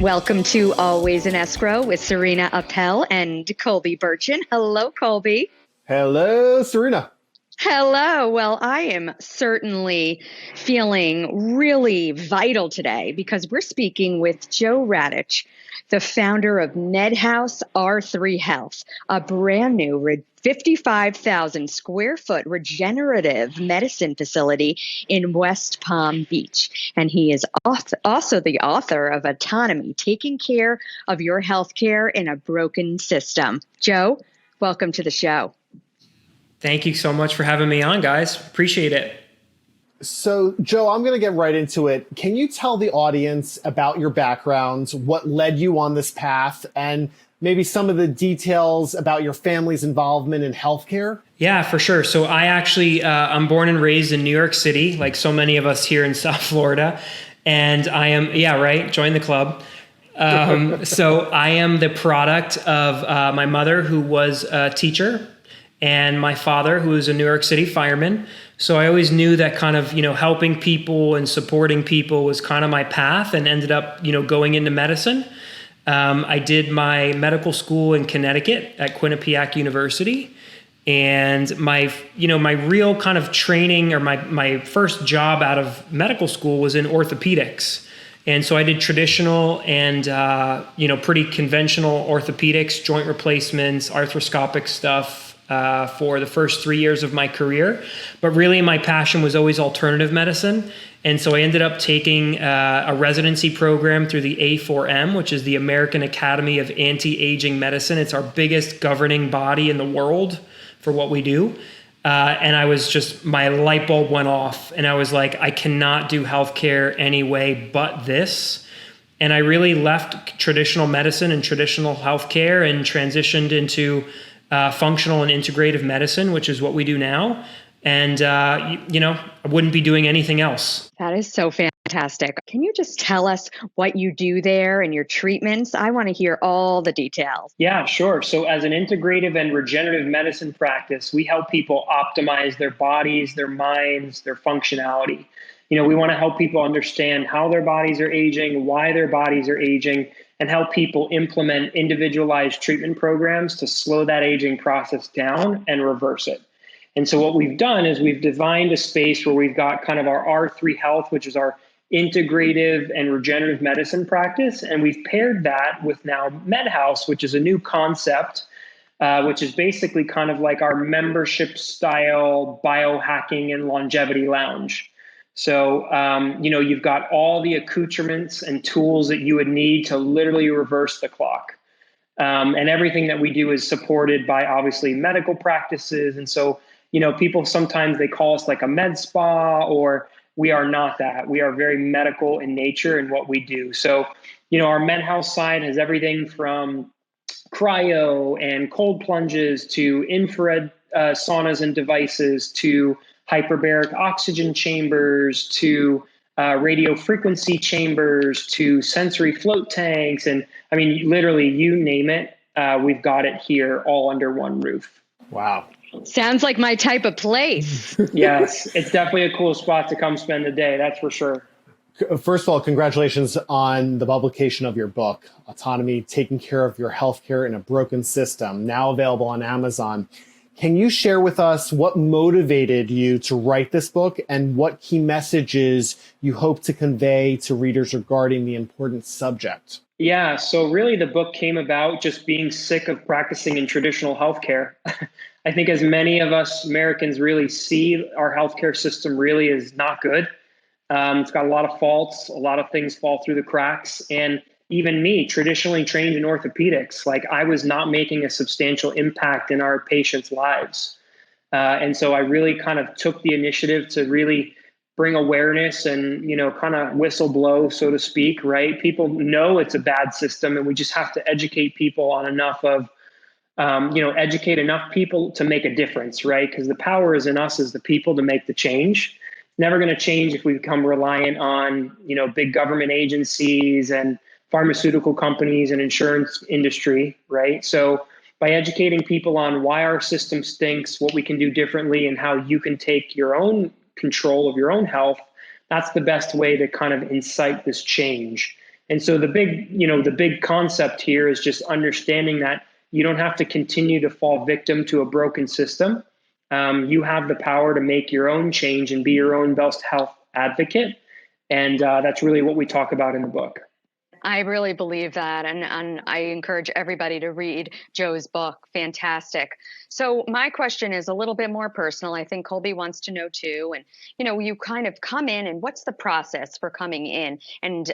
Welcome to Always in Escrow with Serena Appel and Colby Burchin. Hello, Colby. Hello, Serena. Hello. Well, I am certainly feeling really vital today because we're speaking with Joe Radich, the founder of MedHouse R3 Health, a brand new 55,000 square foot regenerative medicine facility in West Palm Beach. And he is also the author of Autonomy, Taking Care of Your Healthcare in a Broken System. Joe, welcome to the show. Thank you so much for having me on, guys. Appreciate it. So, Joe, I'm going to get right into it. Can you tell the audience about your background, what led you on this path, and maybe some of the details about your family's involvement in healthcare? Yeah, for sure. So I actually, I'm born and raised in New York City, like so many of us here in South Florida. And I am, join the club. So I am the product of my mother, who was a teacher, and my father, who was a New York City fireman. So I always knew that kind of, helping people and supporting people was kind of my path, and ended up, going into medicine. I did my medical school in Connecticut at Quinnipiac University. And my real kind of training, or my first job out of medical school, was in orthopedics. And so I did traditional and, pretty conventional orthopedics, joint replacements, arthroscopic stuff, for the first 3 years of my career. But really my passion was always alternative medicine. And so I ended up taking a residency program through the A4M, which is the American Academy of Anti-Aging Medicine. It's our biggest governing body in the world for what we do. And I was just, my light bulb went off, and I was like, I cannot do healthcare any way but this. And I really left traditional medicine and traditional healthcare and transitioned into functional and integrative medicine, which is what we do now. And, I wouldn't be doing anything else. That is so fantastic. Can you just tell us what you do there and your treatments? I want to hear all the details. Yeah, sure. So as an integrative and regenerative medicine practice, we help people optimize their bodies, their minds, their functionality. We want to help people understand how their bodies are aging, why their bodies are aging, and help people implement individualized treatment programs to slow that aging process down and reverse it. And so what we've done is we've designed a space where we've got kind of our R3 Health, which is our integrative and regenerative medicine practice. And we've paired that with now MedHouse, which is a new concept, which is basically kind of like our membership style biohacking and longevity lounge. So, you've got all the accoutrements and tools that you would need to literally reverse the clock. And everything that we do is supported by obviously medical practices. And so, people sometimes they call us like a med spa, or we are not that. We are very medical in nature in what we do. So, our MedHouse side has everything from cryo and cold plunges to infrared saunas and devices to hyperbaric oxygen chambers to radio frequency chambers to sensory float tanks. And I mean, literally, you name it, we've got it here all under one roof. Wow. Sounds like my type of place. Yes, it's definitely a cool spot to come spend the day. That's for sure. First of all, congratulations on the publication of your book, Autonomy, Taking Care of Your Healthcare in a Broken System, now available on Amazon. Can you share with us what motivated you to write this book and what key messages you hope to convey to readers regarding the important subject? Yeah, so really the book came about just being sick of practicing in traditional healthcare. I think as many of us Americans really see, our healthcare system really is not good. It's got a lot of faults, a lot of things fall through the cracks. And even me, traditionally trained in orthopedics, like I was not making a substantial impact in our patients' lives. And so I really kind of took the initiative to really bring awareness and, kind of whistle blow, so to speak, right? People know it's a bad system, and we just have to educate people on enough of, educate enough people to make a difference, right? Because the power is in us as the people to make the change. Never going to change if we become reliant on, big government agencies and pharmaceutical companies and insurance industry, right? So by educating people on why our system stinks, what we can do differently, and how you can take your own control of your own health, that's the best way to kind of incite this change. And so the big concept here is just understanding that you don't have to continue to fall victim to a broken system. You have the power to make your own change and be your own best health advocate. And that's really what we talk about in the book. I really believe that. And I encourage everybody to read Joe's book. Fantastic. So my question is a little bit more personal. I think Colby wants to know too. And, you kind of come in, and what's the process for coming in and,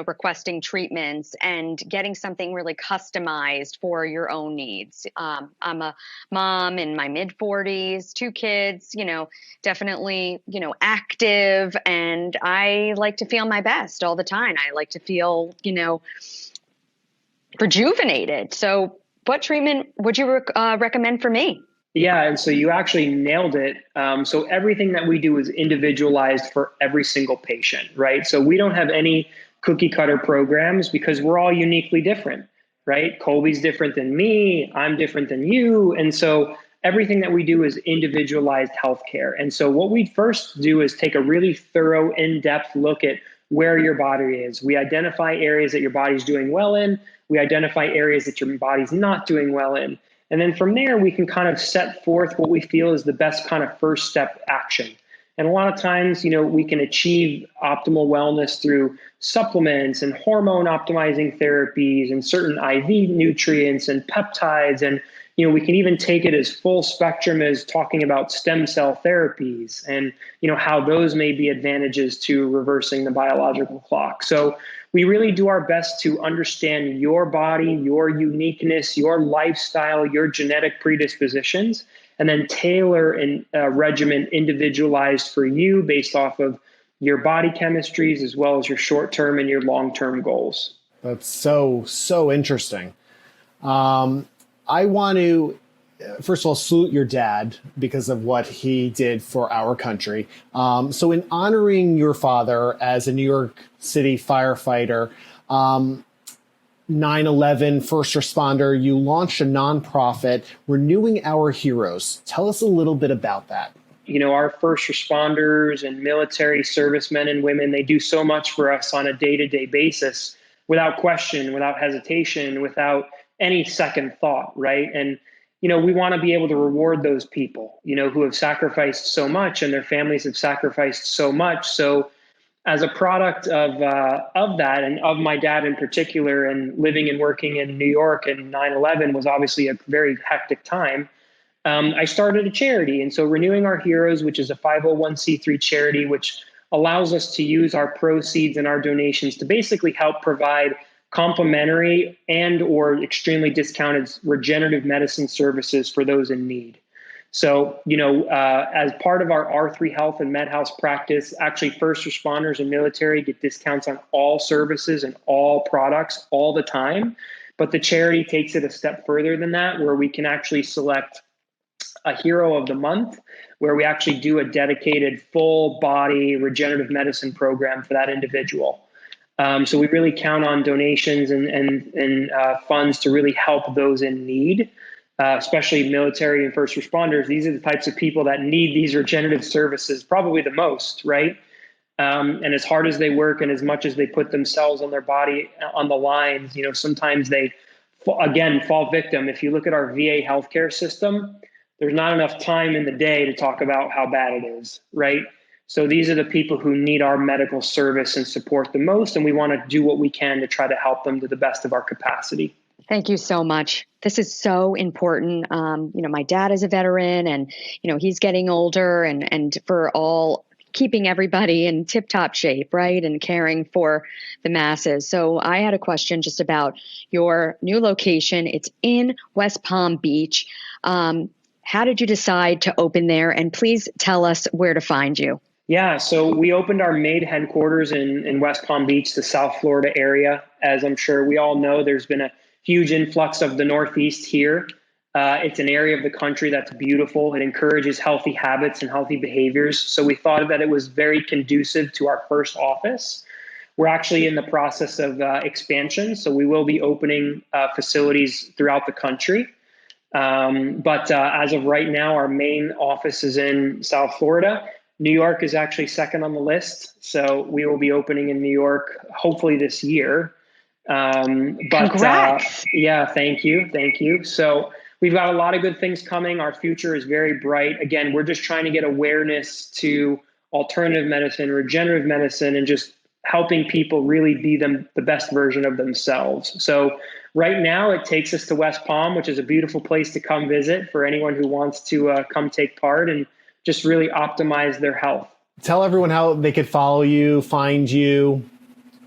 requesting treatments and getting something really customized for your own needs? I'm a mom in my mid 40s, two kids, definitely, active, and I like to feel my best all the time. I like to feel, rejuvenated. So what treatment would you recommend for me? Yeah, and so you actually nailed it. So everything that we do is individualized for every single patient, right? So we don't have any cookie cutter programs because we're all uniquely different, right? Colby's different than me, I'm different than you. And so everything that we do is individualized healthcare. And so what we first do is take a really thorough, in-depth look at where your body is. We identify areas that your body's doing well in. We identify areas that your body's not doing well in. And then from there, we can kind of set forth what we feel is the best kind of first step action. And a lot of times, we can achieve optimal wellness through supplements and hormone optimizing therapies and certain IV nutrients and peptides. And, we can even take it as full spectrum as talking about stem cell therapies and, how those may be advantages to reversing the biological clock. So we really do our best to understand your body, your uniqueness, your lifestyle, your genetic predispositions, and then tailor a regimen individualized for you based off of your body chemistries as well as your short-term and your long-term goals. That's so interesting. I want to, first of all, salute your dad because of what he did for our country. So in honoring your father as a New York City firefighter, 9/11 first responder, you launched a nonprofit, Renewing Our Heroes. Tell us a little bit about that. Our first responders and military servicemen and women, they do so much for us on a day-to-day basis without question, without hesitation, without any second thought, right? And, we want to be able to reward those people, who have sacrificed so much and their families have sacrificed so much. So as a product of that and of my dad in particular, and living and working in New York, and 9/11 was obviously a very hectic time, I started a charity. And so Renewing Our Heroes, which is a 501c3 charity, which allows us to use our proceeds and our donations to basically help provide complimentary and or extremely discounted regenerative medicine services for those in need. So, as part of our R3 Health and MedHouse practice, actually first responders and military get discounts on all services and all products all the time. But the charity takes it a step further than that, where we can actually select a hero of the month, where we actually do a dedicated full body regenerative medicine program for that individual. So we really count on donations and funds to really help those in need, especially military and first responders. These are the types of people that need these regenerative services probably the most, right? And as hard as they work and as much as they put themselves on their body on the lines, sometimes they, again, fall victim. If you look at our VA healthcare system, there's not enough time in the day to talk about how bad it is, right? So these are the people who need our medical service and support the most, and we want to do what we can to try to help them to the best of our capacity. Thank you so much. This is so important. My dad is a veteran, and, he's getting older, and for all keeping everybody in tip-top shape, right, and caring for the masses. So I had a question just about your new location. It's in West Palm Beach. How did you decide to open there? And please tell us where to find you. Yeah, so we opened our main headquarters in West Palm Beach, the South Florida area. As I'm sure we all know, there's been a huge influx of the Northeast here. It's an area of the country that's beautiful. It encourages healthy habits and healthy behaviors. So we thought that it was very conducive to our first office. We're actually in the process of expansion, so we will be opening facilities throughout the country. But as of right now, our main office is in South Florida. New York is actually second on the list. So we will be opening in New York, hopefully this year. Congrats. Yeah, thank you. Thank you. So we've got a lot of good things coming. Our future is very bright. Again, we're just trying to get awareness to alternative medicine, regenerative medicine, and just helping people really be the best version of themselves. So right now it takes us to West Palm, which is a beautiful place to come visit for anyone who wants to come take part and just really optimize their health. Tell everyone how they could follow you, find you,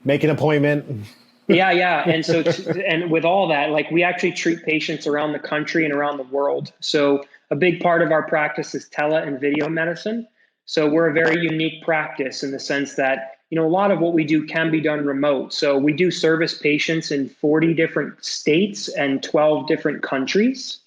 make an appointment. Yeah. And so, and with all that, like we actually treat patients around the country and around the world. So a big part of our practice is tele and video medicine. So we're a very unique practice in the sense that, a lot of what we do can be done remote. So we do service patients in 40 different states and 12 different countries.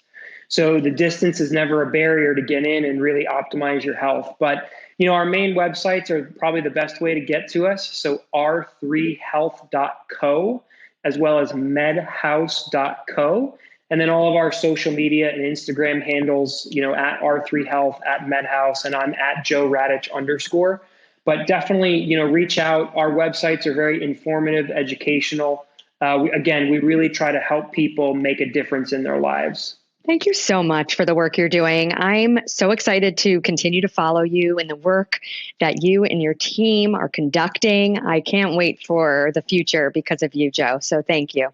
So the distance is never a barrier to get in and really optimize your health. But our main websites are probably the best way to get to us. So r3health.co as well as medhouse.co. And then all of our social media and Instagram handles, at R3Health, at MedHouse, and I'm at Joe Radich _ But definitely, reach out. Our websites are very informative, educational. We really try to help people make a difference in their lives. Thank you so much for the work you're doing. I'm so excited to continue to follow you in the work that you and your team are conducting. I can't wait for the future because of you, Joe. So thank you.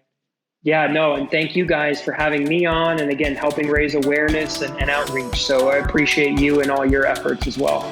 Yeah, no, and thank you guys for having me on and again, helping raise awareness and outreach. So I appreciate you and all your efforts as well.